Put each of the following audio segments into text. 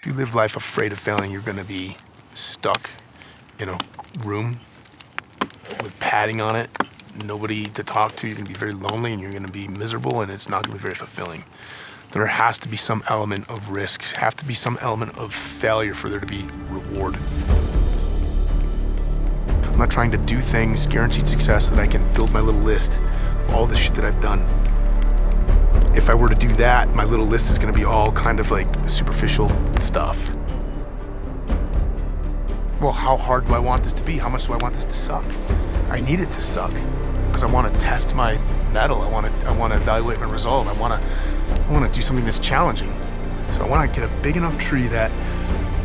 If you live life afraid of failing, you're gonna be stuck in a room with padding on it, nobody to talk to. You're gonna be very lonely and you're gonna be miserable, and it's not gonna be very fulfilling. There has to be some element of risk, have to be some element of failure for there to be reward. I'm not trying to do things, guaranteed success, that I can build my little list of all the shit that I've done. If I were to do that, my little list is gonna be all kind of like superficial stuff. Well, how hard do I want this to be? How much do I want this to suck? I need it to suck because I want to test my mettle. I want to evaluate my resolve. I want to do something that's challenging. So I want to get a big enough tree that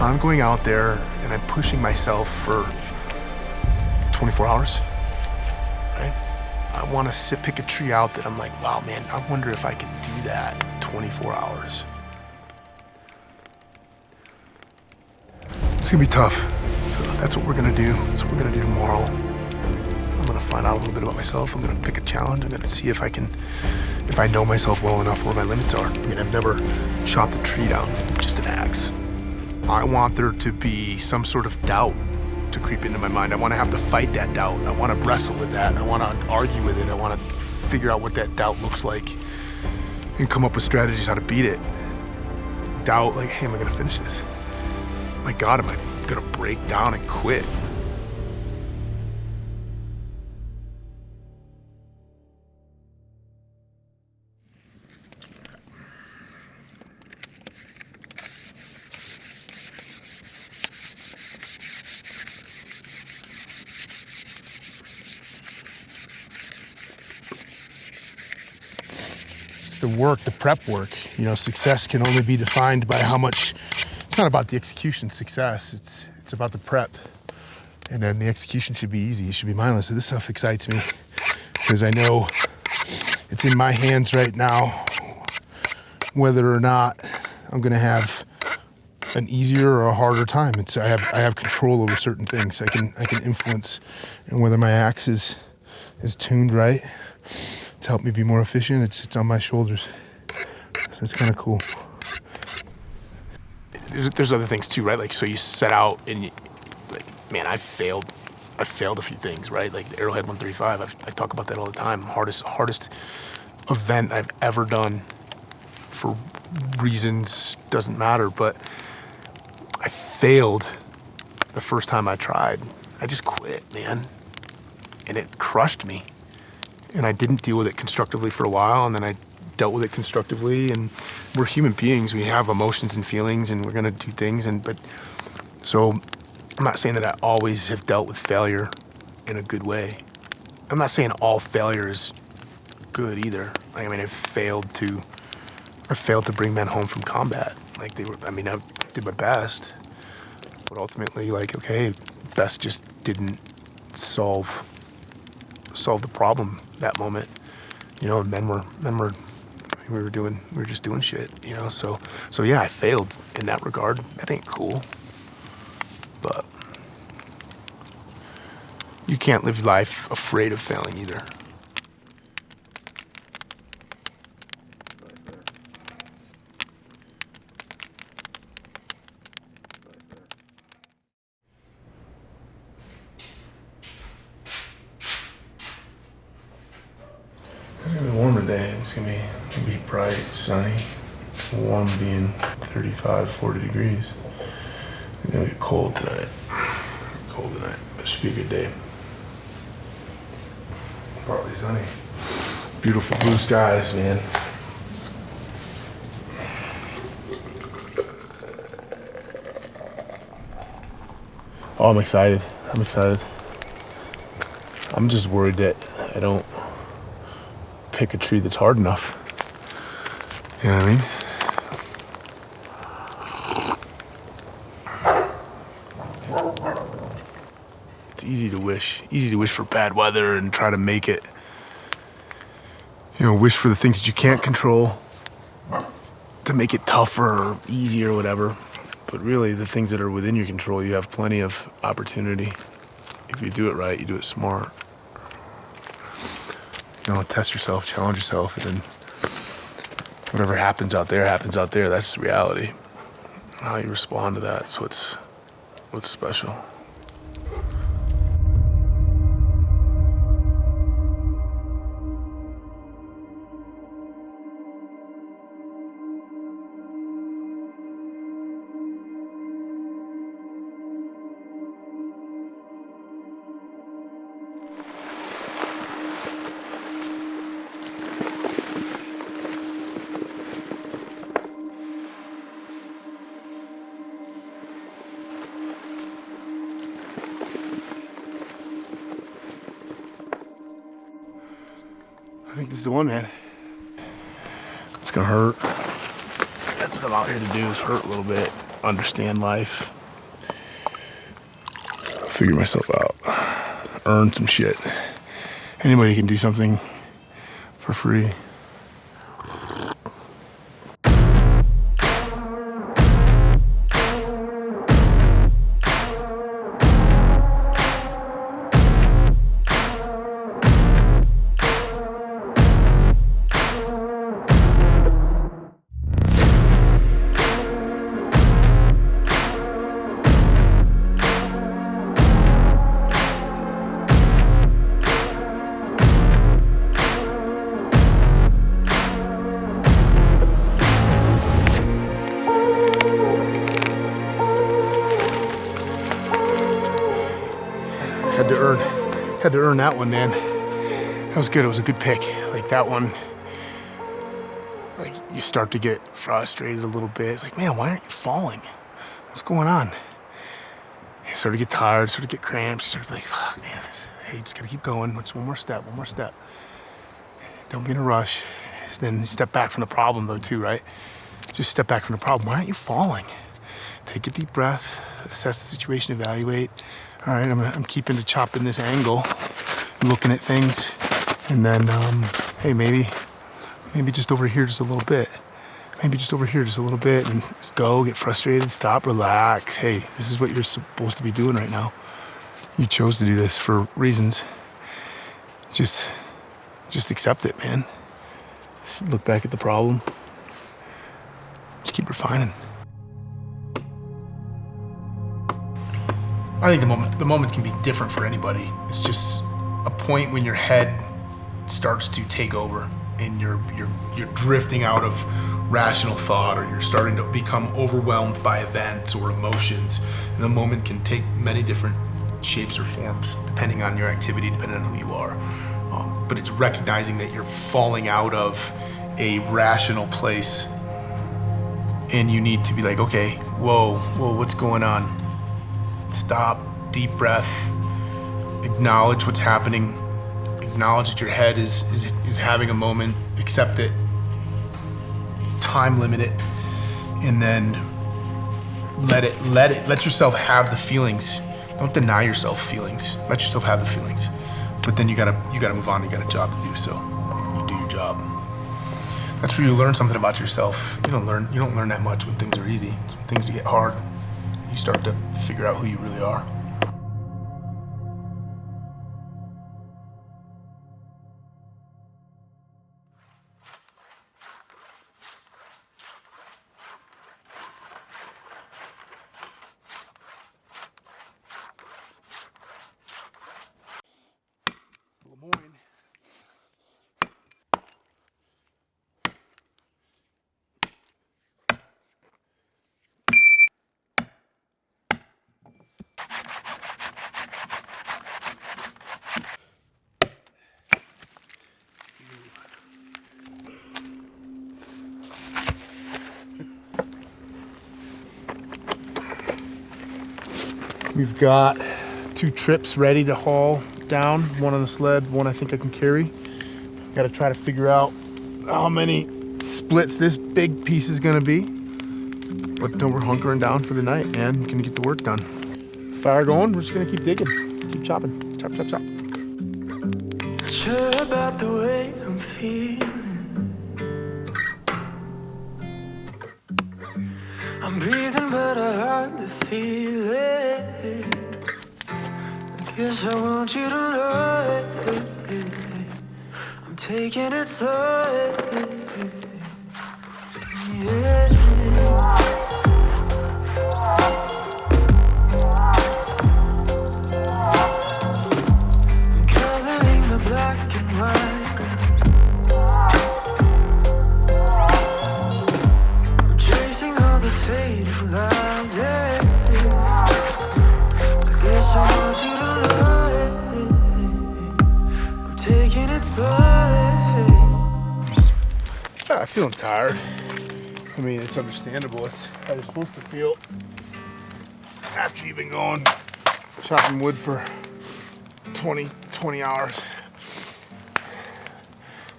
I'm going out there and I'm pushing myself for 24 hours, right? I want to pick a tree out that I'm like, wow, man, I wonder if I can do that 24 hours. It's gonna be tough. So that's what we're gonna do. That's what we're gonna do tomorrow. I'm gonna find out a little bit about myself. I'm gonna pick a challenge. I'm gonna see if I know myself well enough where my limits are. I mean, I've never chopped a tree down with just an axe. I want there to be some sort of doubt to creep into my mind. I wanna have to fight that doubt. I wanna wrestle with that. I wanna argue with it. I wanna figure out what that doubt looks like and come up with strategies how to beat it. Doubt, like, hey, am I gonna finish this? My God, am I gonna break down and quit? It's the work, the prep work. You know, success can only be defined by how much. It's not about the execution success, it's about the prep. And then the execution should be easy, it should be mindless. So this stuff excites me because I know it's in my hands right now whether or not I'm gonna have an easier or a harder time. I have control over certain things. I can influence, and whether my axe is tuned right to help me be more efficient, it's on my shoulders. So it's kind of cool. There's other things too, right? Like, so you set out and like, man, I failed a few things, right? Like the Arrowhead 135, I talk about that all the time. Hardest event I've ever done for reasons, doesn't matter, but I failed the first time I tried. I just quit, man. And it crushed me. And I didn't deal with it constructively for a while, and then I dealt with it constructively. And we're human beings, we have emotions and feelings, and we're gonna do things. But so I'm not saying that I always have dealt with failure in a good way. I'm not saying all failure is good either. I mean, I failed to bring men home from combat. Like I did my best, but ultimately, like, okay, best just didn't solve the problem that moment. You know, men were we were just doing shit, you know. So yeah, I failed in that regard. That ain't cool. But you can't live life afraid of failing either. It's gonna be warmer today. It's gonna be bright, sunny, warm, being 35, 40 degrees. It's gonna get cold tonight. It should be a good day. Partly sunny. Beautiful blue skies, man. Oh, I'm excited. I'm just worried that I don't pick a tree that's hard enough. You know what I mean? It's easy to wish for bad weather and try to make it, you know, wish for the things that you can't control to make it tougher or easier or whatever. But really, the things that are within your control, you have plenty of opportunity. If you do it right, you do it smart. You know, test yourself, challenge yourself, and then whatever happens out there, that's reality. how you respond to that. So it's what's special. I think this is the one, man. It's gonna hurt. That's what I'm out here to do, is hurt a little bit, understand life, figure myself out, earn some shit. Anybody can do something for free. Had to earn that one, man. That was good. It was a good pick. Like that one, like you start to get frustrated a little bit. It's like, man, why aren't you falling? What's going on? You start to get tired, start to get cramps, start to be like, fuck, man. Hey, just gotta keep going. Just one more step, one more step. Don't be in a rush. Then step back from the problem though too, right? Just step back from the problem. Why aren't you falling? Take a deep breath, assess the situation, evaluate. All right, I'm keeping to chopping this angle, looking at things, and then, hey, maybe just over here just a little bit. Maybe just over here just a little bit, and just go, get frustrated, stop, relax. Hey, this is what you're supposed to be doing right now. You chose to do this for reasons. Just accept it, man. Just look back at the problem. Just keep refining. I think the moment can be different for anybody. It's just a point when your head starts to take over and you're drifting out of rational thought, or you're starting to become overwhelmed by events or emotions. And the moment can take many different shapes or forms depending on your activity, depending on who you are. But it's recognizing that you're falling out of a rational place and you need to be like, okay, whoa, what's going on? Stop, deep breath, acknowledge what's happening, acknowledge that your head is having a moment, accept it, time limit it, and then let yourself have the feelings. Don't deny yourself feelings. Let yourself have the feelings. But then you gotta move on, you got a job to do, so you do your job. That's where you learn something about yourself. You don't learn that much when things are easy. It's when things get hard, you start to figure out who you really are. We've got 2 trips ready to haul down, one on the sled, one I think I can carry. Got to try to figure out how many splits this big piece is gonna be. But we're hunkering down for the night, man. Gonna get the work done. Fire going, we're just gonna keep digging, keep chopping, chop, chop, chop. Not sure about the way I'm feeling. I'm breathing, but I hardly feel it. I guess I want you to know it. I'm taking it slow. Yeah. I'm feeling tired. I mean, it's understandable. It's how you're supposed to feel after you've been going chopping wood for 20 hours.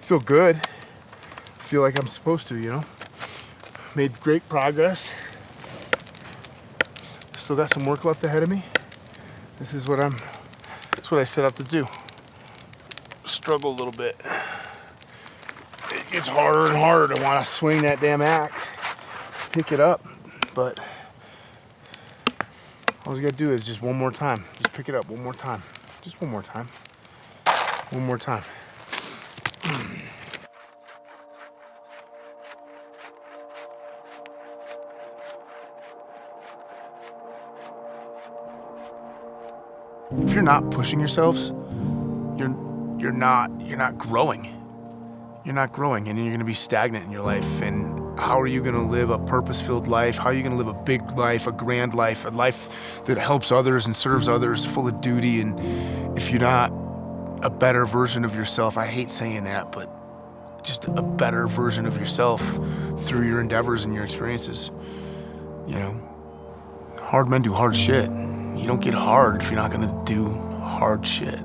Feel good. Feel like I'm supposed to, you know? Made great progress. Still got some work left ahead of me. That's what I set out to do. Struggle a little bit. It gets harder and harder to want to swing that damn axe, pick it up, but all you gotta do is just one more time. Just pick it up one more time. Just one more time. One more time. If you're not pushing yourselves, you're not growing. You're not growing, and you're gonna be stagnant in your life. And how are you gonna live a purpose-filled life? How are you gonna live a big life, a grand life, a life that helps others and serves others, full of duty? And if you're not a better version of yourself, I hate saying that, but just a better version of yourself through your endeavors and your experiences, you know? Hard men do hard shit. You don't get hard if you're not gonna do hard shit.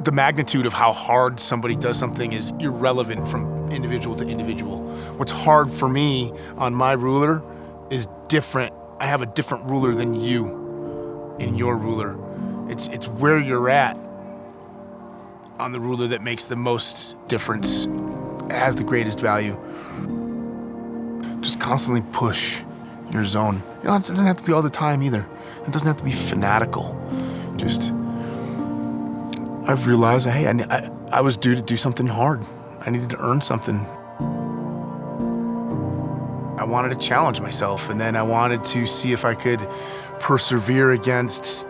The magnitude of how hard somebody does something is irrelevant from individual to individual. What's hard for me on my ruler is different. I have a different ruler than you in your ruler. It's where you're at on the ruler that makes the most difference, has the greatest value. Just constantly push your zone. You know, it doesn't have to be all the time either. It doesn't have to be fanatical. Just, I've realized, hey, I was due to do something hard. I needed to earn something. I wanted to challenge myself, and then I wanted to see if I could persevere against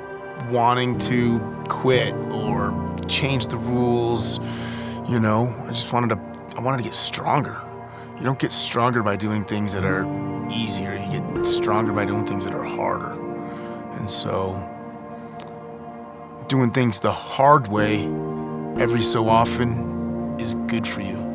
wanting to quit or change the rules. You know, I wanted to get stronger. You don't get stronger by doing things that are easier. You get stronger by doing things that are harder. And so, doing things the hard way every so often is good for you.